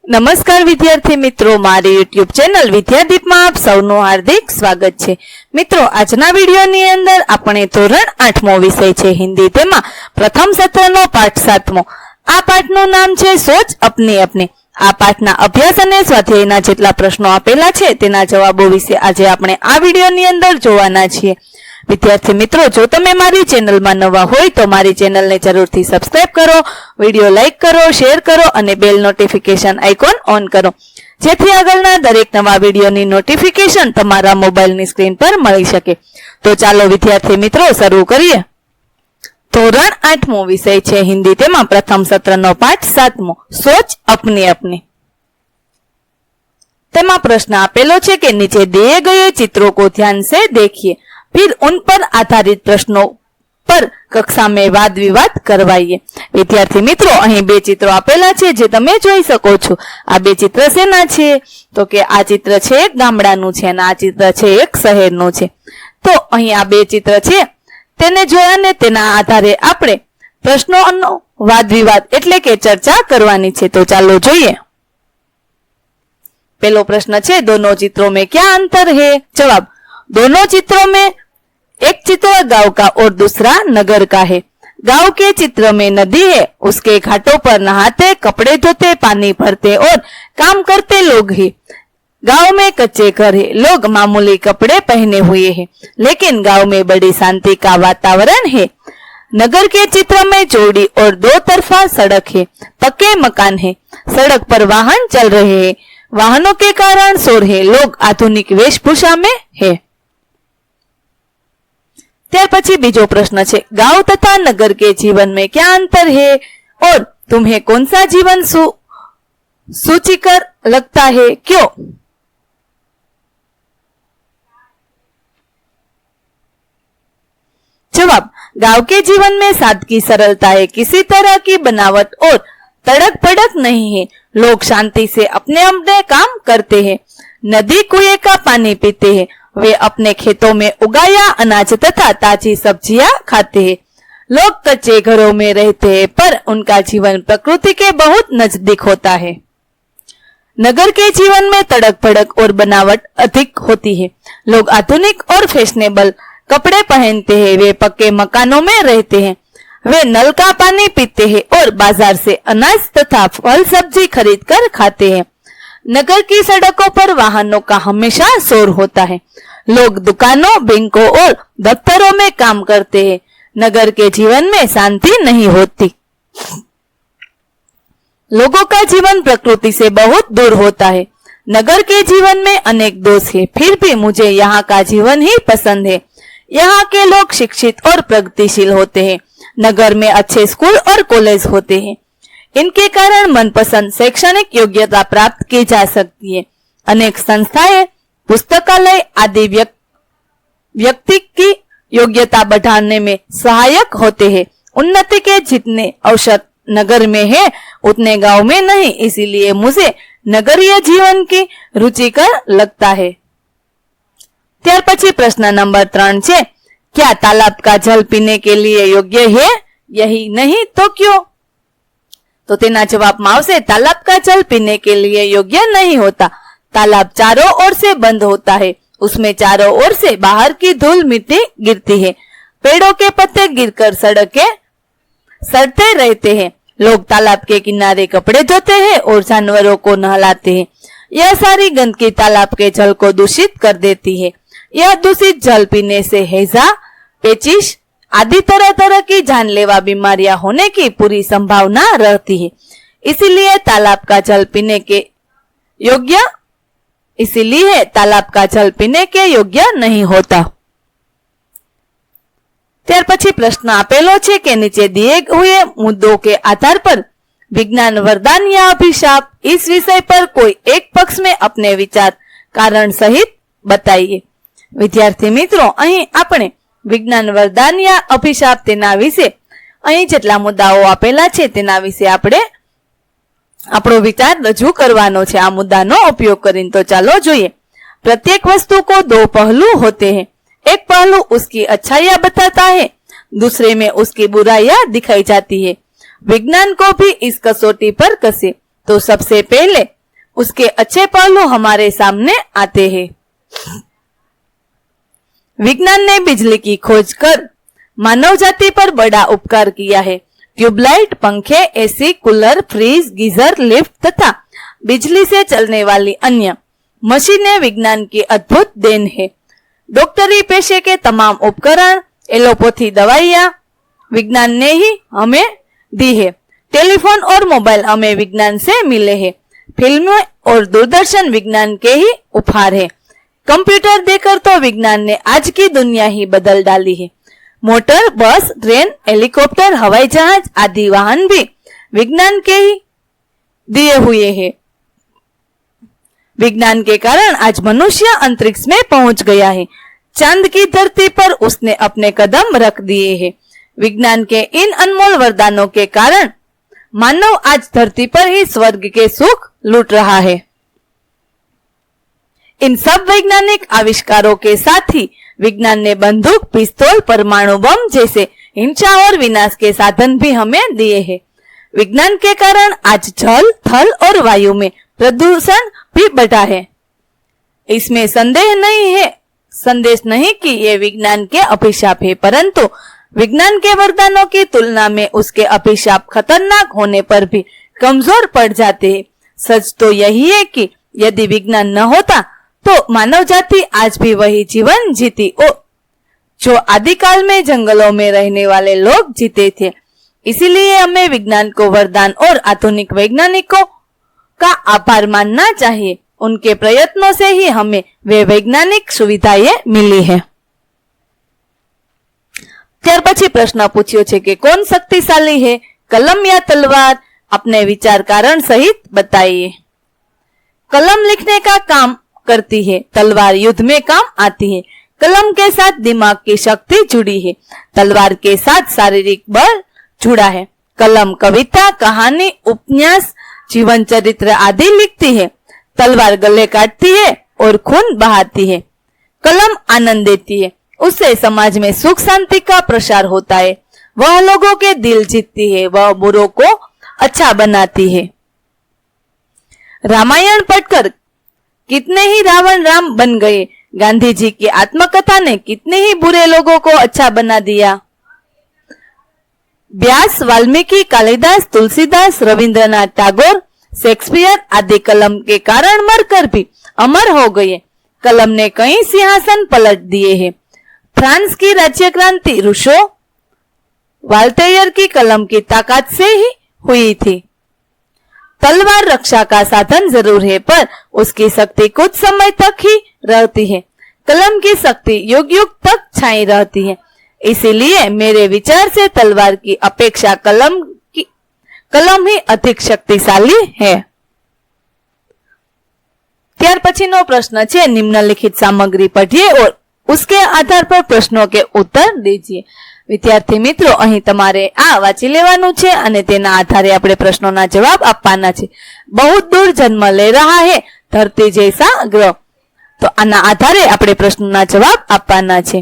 નમસ્કાર વિદ્યાર્થી મિત્રો, મારી યુટ્યુબ ચેનલ વિદ્યાદીપમાં આપ સૌનું હાર્દિક સ્વાગત છે। મિત્રો, આજના વિડીયોની અંદર આપણે ધોરણ 8મો વિષય છે હિન્દી, તેમાં પ્રથમ સત્રનો પાઠ 7મો। આ પાઠનું નામ છે સોચ અપને અપને। આ પાઠના અભ્યાસ અને સ્વાધ્યાયના જેટલા પ્રશ્નો આપેલા છે તેના જવાબો વિશે આજે આપણે આ વિડીયોની અંદર જોવાના છીએ। વિદ્યાર્થી મિત્રો, જો તમે મારી ચેનલમાં નવા હોય તો મારી ચેનલને જરૂરથી સબસ્ક્રાઇબ કરો, વિડીયો લાઈક કરો, શેર કરો અને બેલ નોટિફિકેશન આઇકોન ઓન કરો, જેથી આગળના દરેક નવા વિડીયોની નોટિફિકેશન તમારા મોબાઈલની સ્ક્રીન પર મળી શકે। તો ચાલો વિદ્યાર્થી મિત્રો શરૂ કરીએ। ધોરણ 8મો વિષય છે હિન્દી, તેમાં પ્રથમ સત્રનો પાઠ 7મો, સોચ અપને અપને। તેમાં પ્રશ્ન આપેલો છે કે નીચે दिए गए चित्रों को ध्यान से देखिए, फिर उन पर आधारित प्रश्नों पर कक्षा में वाद विवाद करवाइए। विद्यार्थी मित्रों, અહીં બે ચિત્રો આપેલા છે જે તમે જોઈ શકો છો। આ બે ચિત્ર શેના છે? તો કે આ ચિત્ર છે એક ગામડાનું છે અને આ ચિત્ર છે એક શહેરનું છે। તો અહીં આ બે ચિત્ર છે તેને જોયાને તેના આધારે આપણે પ્રશ્નોનો વાદ વિવાદ એટલે કે ચર્ચા કરવાની છે। તો ચાલો જોઈએ। पहलो प्रश्न है, दोनों चित्रों में क्या अंतर है? जवाब, दोनों चित्रों में एक चित्र गांव का और दूसरा नगर का है। गांव के चित्र में नदी है, उसके घाटों पर नहाते, कपड़े धोते, पानी भरते और काम करते लोग हैं। गांव में कच्चे घर है, लोग मामूली कपड़े पहने हुए हैं, लेकिन गांव में बड़ी शांति का वातावरण है। नगर के चित्र में चौड़ी और दो तरफा सड़क है, पक्के मकान है, सड़क पर वाहन चल रहे हैं, वाहनों के कारण शोर है, लोग आधुनिक वेशभूषा में है। त्यार पछी बीजो प्रश्न है, गांव तथा नगर के जीवन में क्या अंतर है और तुम्हें कौन सा जीवन सूचिकर लगता है, क्यों? जवाब, गांव के जीवन में सादगी सरलता है, किसी तरह की बनावट और तड़क भड़क नहीं है, लोग शांति से अपने अपने काम करते हैं। नदी कुएं का पानी पीते हैं, वे अपने खेतों में उगाया अनाज तथा ताजी सब्जियां खाते हैं। लोग कच्चे घरों में रहते हैं, पर उनका जीवन प्रकृति के बहुत नजदीक होता है। नगर के जीवन में तड़क भड़क और बनावट अधिक होती है, लोग आधुनिक और फैशनेबल कपड़े पहनते हैं, वे पक्के मकानों में रहते हैं, वे नल का पानी पीते हैं और बाजार से अनाज तथा फल सब्जी खरीद कर खाते हैं। नगर की सड़कों पर वाहनों का हमेशा शोर होता है, लोग दुकानों, बैंकों और दफ्तरों में काम करते हैं। नगर के जीवन में शांति नहीं होती, लोगों का जीवन प्रकृति से बहुत दूर होता है। नगर के जीवन में अनेक दोष है, फिर भी मुझे यहाँ का जीवन ही पसंद है। यहाँ के लोग शिक्षित और प्रगतिशील होते हैं, नगर में अच्छे स्कूल और कॉलेज होते हैं, इनके कारण मनपसंद शैक्षणिक योग्यता प्राप्त की जा सकती है। अनेक संस्थाएं, पुस्तकालय आदि व्यक्ति की योग्यता बढ़ाने में सहायक होते हैं। उन्नति के जितने अवसर नगर में है उतने गांव में नहीं, इसीलिए मुझे नगरीय जीवन की रुचिकर लगता है। ત્યાર પછી પ્રશ્ન નંબર 3 છે, क्या तालाब का जल पीने के लिए योग्य है? यही नहीं तो क्यों? तो तेना जवाब में आवशे, तालाब का जल पीने के लिए योग्य नहीं होता। तालाब चारों ओर से बंद होता है, उसमें चारों ओर से बाहर की धूल मिट्टी गिरती है, पेड़ों के पत्ते गिरकर सड़कें सड़ते रहते हैं, लोग तालाब के किनारे कपड़े धोते हैं और जानवरों को नहलाते हैं। यह सारी गंदगी तालाब के जल को दूषित कर देती है। यह दूषित जल पीने से हैजा, पेचिश आदि तरह तरह की जानलेवा बीमारियां होने की पूरी संभावना रहती है। इसीलिए तालाब का जल पीने के योग्य नहीं होता। ત્યાર પછી પ્રશ્ન આપેલો છે કે નીચે दिए हुए मुद्दों के आधार पर विज्ञान वरदान या अभिशाप, इस विषय पर कोई एक पक्ष में अपने विचार कारण सहित बताइए। विद्यार्थी मित्रों, અહીં આપણે વિજ્ઞાન વરદાન યા અભિશાપ તેના વિશે અહીં જેટલા મુદ્દાઓ આપેલા છે તેના વિશે આપણે આપણો વિચાર રજૂ કરવાનો છે આ મુદ્દાનો ઉપયોગ કરીને। તો ચાલો જોઈએ। प्रत्येक वस्तु को दो पहलू होते हैं, एक पहलू उसकी अच्छाइयां बताता है, दूसरे में उसकी बुराइयां दिखाई जाती है। विज्ञान को भी इस कसौटी पर कसे तो सबसे पहले उसके अच्छे पहलू हमारे सामने आते हैं। विज्ञान ने बिजली की खोज कर मानव जाति पर बड़ा उपकार किया है। ट्यूबलाइट, पंखे, AC, cooler, fridge, geyser, lift तथा बिजली से चलने वाली अन्य मशीनें विज्ञान की अद्भुत देन है। डॉक्टरी पेशे के तमाम उपकरण, एलोपैथी दवाइयां विज्ञान ने ही हमें दी है। टेलीफोन और मोबाइल हमें विज्ञान से मिले हैं। फिल्में और दूरदर्शन विज्ञान के ही उपहार है। कंप्यूटर देकर तो विज्ञान ने आज की दुनिया ही बदल डाली है। मोटर, बस, ट्रेन, हेलीकॉप्टर, हवाई जहाज आदि वाहन भी विज्ञान के ही दिए हुए हैं। विज्ञान के कारण आज मनुष्य अंतरिक्ष में पहुंच गया है। चांद की धरती पर उसने अपने कदम रख दिए हैं। विज्ञान के इन अनमोल वरदानों के कारण मानव आज धरती पर ही स्वर्ग के सुख लूट रहा है। इन सब वैज्ञानिक आविष्कारों के साथ ही विज्ञान ने बंदूक, पिस्तौल, परमाणु बम जैसे हिंसा और विनाश के साधन भी हमें दिए हैं। विज्ञान के कारण आज जल, थल और वायु में प्रदूषण भी बढ़ा है। इसमें संदेश नहीं कि ये विज्ञान के अभिशाप है, परंतु विज्ञान के वरदानों की तुलना में उसके अभिशाप खतरनाक होने पर भी कमजोर पड़ जाते हैं। सच तो यही है कि यदि विज्ञान न होता तो मानव जाति आज भी वही जीवन जीती जो आदिकाल में जंगलों में रहने वाले लोग जीते थे। इसीलिए हमें विज्ञान को वरदान और आधुनिक वैज्ञानिकों का आभार मानना चाहिए। उनके प्रयत्नों से ही हमें वे वैज्ञानिक सुविधाएं मिली है। ત્યાર પછી પ્રશ્ન પૂછ્યો છે કે કોણ શક્તિશાળી है, कलम या तलवार? अपने विचार कारण सहित बताइए। कलम लिखने का काम करती है, तलवार युद्ध में काम आती है। कलम के साथ दिमाग की शक्ति जुड़ी है, तलवार के साथ शारीरिक बल जुड़ा है। कलम कविता, कहानी, उपन्यास, जीवन चरित्र आदि लिखती है। तलवार गले काटती है और खून बहाती है। कलम आनंद देती है, उससे समाज में सुख शांति का प्रसार होता है। वह लोगों के दिल जीतती है, वह बुरों को अच्छा बनाती है। रामायण पढ़कर कितने ही रावण राम बन गए। गांधी जी की आत्मकथा ने कितने ही बुरे लोगों को अच्छा बना दिया। व्यास, वाल्मीकि, कालिदास, तुलसीदास, रविंद्रनाथ टैगोर, शेक्सपियर आदि कलम के कारण मरकर भी अमर हो गए। कलम ने कई सिंहासन पलट दिए हैं। फ्रांस की राज्य क्रांति रूसो, वाल्टेयर की कलम की ताकत से ही हुई थी। तलवार रक्षा का साधन जरूर है, पर उसकी शक्ति कुछ समय तक ही रहती है। कलम की शक्ति युग युग तक छाई रहती है। इसीलिए मेरे विचार से तलवार की अपेक्षा कलम ही अधिक शक्तिशाली है। ત્યાર પછીનો પ્રશ્ન છે, निम्नलिखित सामग्री पढ़िए और उसके आधार पर प्रश्नों के उत्तर दीजिए। विद्यार्थी मित्रों, અહીં તમારે આ વાંચી લેવાનું છે અને તેના આધારે આપણે પ્રશ્નોના જવાબ આપવાના છે। बहुत दूर जन्म ले रहा है धरती जैसा ग्रह, तो આના આધારે આપણે પ્રશ્નોના જવાબ આપવાના છે।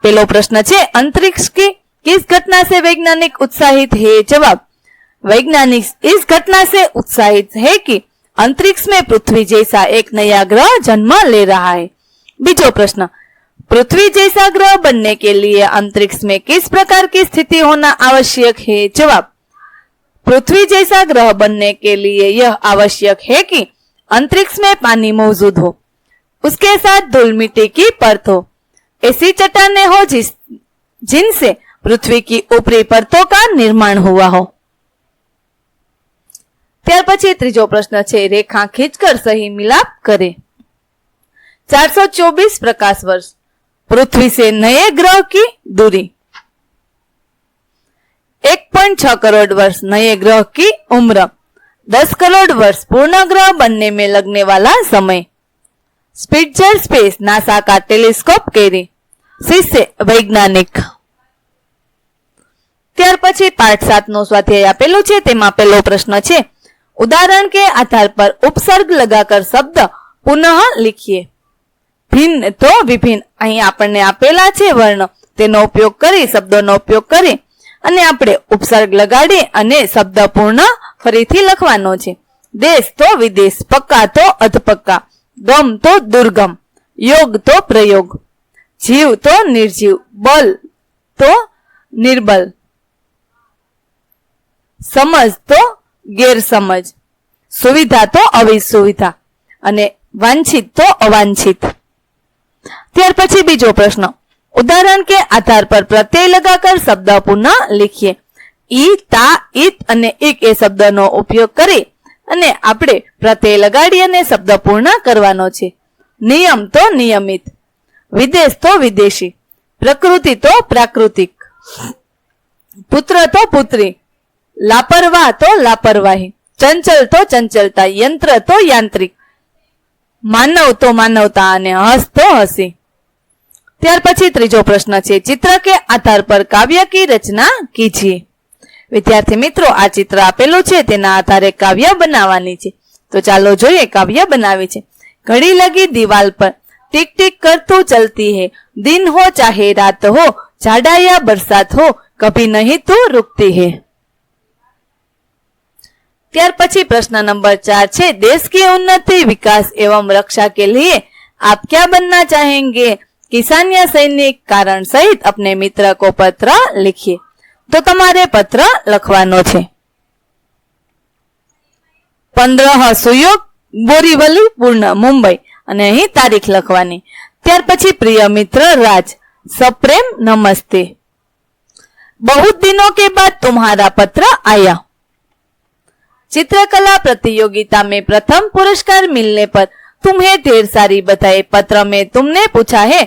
પહેલો પ્રશ્ન છે, अंतरिक्ष की किस घटना से वैज्ञानिक उत्साहित है? जवाब, वैज्ञानिक इस घटना से उत्साहित है कि अंतरिक्ष में पृथ्वी जैसा एक नया ग्रह जन्म ले रहा है। बीजो प्रश्न, पृथ्वी जैसा ग्रह बनने के लिए अंतरिक्ष में किस प्रकार की स्थिति होना आवश्यक है? जवाब, पृथ्वी जैसा ग्रह बनने के लिए यह आवश्यक है कि अंतरिक्ष में पानी मौजूद हो, उसके साथ धूल मिट्टी की परत हो, ऐसी चट्टानें हो जिनसे पृथ्वी की ऊपरी परतों का निर्माण हुआ हो। ત્યાર પછી ત્રીજો પ્રશ્ન છે, રેખા ખીંચકર સહી મિલાપ કરે। 424 प्रकाश वर्ष पृथ्वी से नए ग्रह की दूरी, 1.6 करोड़ वर्ष नए ग्रह की उम्र, 10 करोड़ वर्ष पूर्ण ग्रह बनने में लगने वाला समय। स्पिट्जर स्पेस नासा का टेलीस्कोप कैरी, शिष्य वैज्ञानिक। ત્યાર પછી પાઠ 7 નો સ્વાધ્યાય આપેલું છે, તેમાં પહેલો પ્રશ્ન છે, उदाहरण के आधार पर उपसर्ग लगाकर शब्द पुनः लिखिए। भिन्न तो विभिन्न, અહીં આપણને આપેલા છે વર્ણ, તેનો ઉપયોગ કરી શબ્દોનો ઉપયોગ કરી અને આપણે ઉપસર્ગ લગાડી અને શબ્દ પૂર્ણ ફરીથી લખવાનો છે। देश तो विदेश, पक्का तो अधपक्का, गम तो दुर्गम, योग तो प्रयोग, जीव तो निर्जीव, बल तो निर्बल, समझ तो गैरसमझ, सुविधा तो अविसुविधा અને વાંછિત તો અવાંછિત। ત્યાર પછી બીજો પ્રશ્ન, ઉદાહરણ के आधार पर प्रत्यय लगाकर शब्द पुनः लिखिए। ઈ, તા, ઈત અને ઈક એ શબ્દનો ઉપયોગ કરી અને આપણે પ્રત્યય લગાડી અને શબ્દ પૂર્ણ કરવાનો છે। નિયમ તો નિયમિત, વિદેશ તો વિદેશી, પ્રકૃતિ તો પ્રાકૃતિક, પુત્ર તો પુત્રી, લાપરવાહ તો લાપરવાહી, ચંચલ તો ચંચલતા, यंत्र तो यांत्रिक, मानव तो मानवता અને हस तो हसी। ત્યાર પછી ત્રીજો પ્રશ્ન છે, चित्र के आधार पर काव्य की रचना कीजिए। વિદ્યાર્થી મિત્રો, આ ચિત્ર આપેલું છે તેના આધારે કાવ્ય બનાવવાની છે। તો ચાલો જોઈએ કાવ્ય બનાવી છે। ઘડી લગી દીવાલ પર, टिक टिक करतू चलती है, दिन हो चाहे रात हो, जाड़ा या बरसात हो, कभी नहीं तो रुकती है। ત્યાર પછી પ્રશ્ન નંબર 4 છે, देश की उन्नति, विकास एवं रक्षा के लिए आप क्या बनना चाहेंगे? किसान या सैनिक? कारण सहित अपने मित्र को पत्र लिखिए। तो તમારે પત્ર લખવાનો છે। 15 સુયોગ, બોરીવલી, પૂર્ણ, મુંબઈ અને અહીં તારીખ લખવાની। ત્યાર પછી પ્રિય મિત્ર રાજ, સપ્રેમ નમસ્તે, बहुत दिनों के बाद तुम्हारा पत्र आया। चित्रकला प्रतियोगिता में प्रथम पुरस्कार मिलने पर तुम्हें ढेर सारी बधाई। पत्र में तुमने पूछा है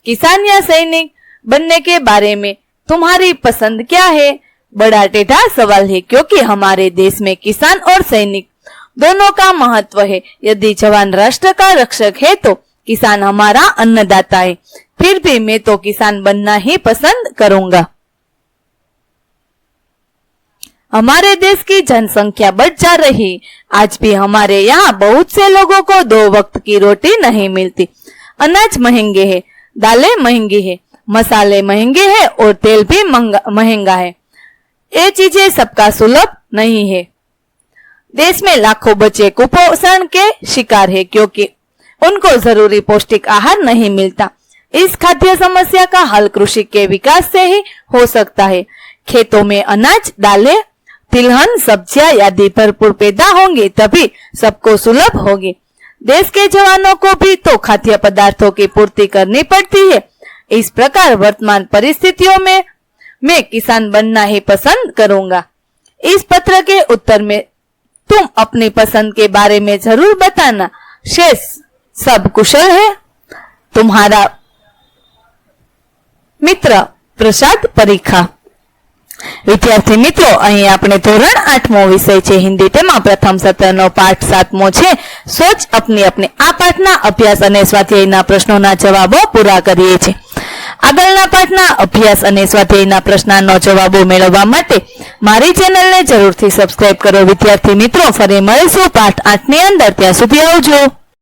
किसान या सैनिक बनने के बारे में तुम्हारी पसंद क्या है? बड़ा टेढ़ा सवाल है, क्योंकि हमारे देश में किसान और सैनिक दोनों का महत्व है। यदि जवान राष्ट्र का रक्षक है तो किसान हमारा अन्नदाता है। फिर भी मैं तो किसान बनना ही पसंद करूंगा। हमारे देश की जनसंख्या बढ़ जा रही, आज भी हमारे यहाँ बहुत से लोगों को 2 वक्त की रोटी नहीं मिलती। अनाज महंगे है, दालें महंगी है, मसाले महंगे हैं और तेल भी महंगा है। ये चीजें सबका सुलभ नहीं है। देश में लाखों बच्चे कुपोषण के शिकार है, क्योंकि उनको जरूरी पौष्टिक आहार नहीं मिलता। इस खाद्य समस्या का हल कृषि के विकास से ही हो सकता है। खेतों में अनाज, दालें, तिलहन, सब्जियां आदि भरपूर पैदा होंगी, तभी सबको सुलभ होगी। देश के जवानों को भी तो खाद्य पदार्थों की पूर्ति करनी पड़ती है। इस प्रकार वर्तमान परिस्थितियों में मैं किसान बनना ही पसंद करूंगा। इस पत्र के उत्तर में तुम अपनी पसंद के बारे में जरूर बताना। शेष सब कुशल है। तुम्हारा मित्र प्रसाद परीखा। વિદ્યાર્થી મિત્રો, અહીં આપણે ધોરણ 8મો વિષય છે હિન્દી, તેમાં પ્રથમ સત્રનો પાઠ 7મો છે સોચ અપની અપની। આ પાઠના અભ્યાસ અને સ્વાધ્યાયના પ્રશ્નોના જવાબો પૂરા કરીએ છીએ। આગળના પાઠના અભ્યાસ અને સ્વાધ્યાયના પ્રશ્નોના જવાબો મેળવવા માટે મારી ચેનલને જરૂરથી સબસ્ક્રાઇબ કરો। વિદ્યાર્થી મિત્રો, ફરી મળીશું પાઠ 8ની અંદર। ત્યાં સુધી આવજો।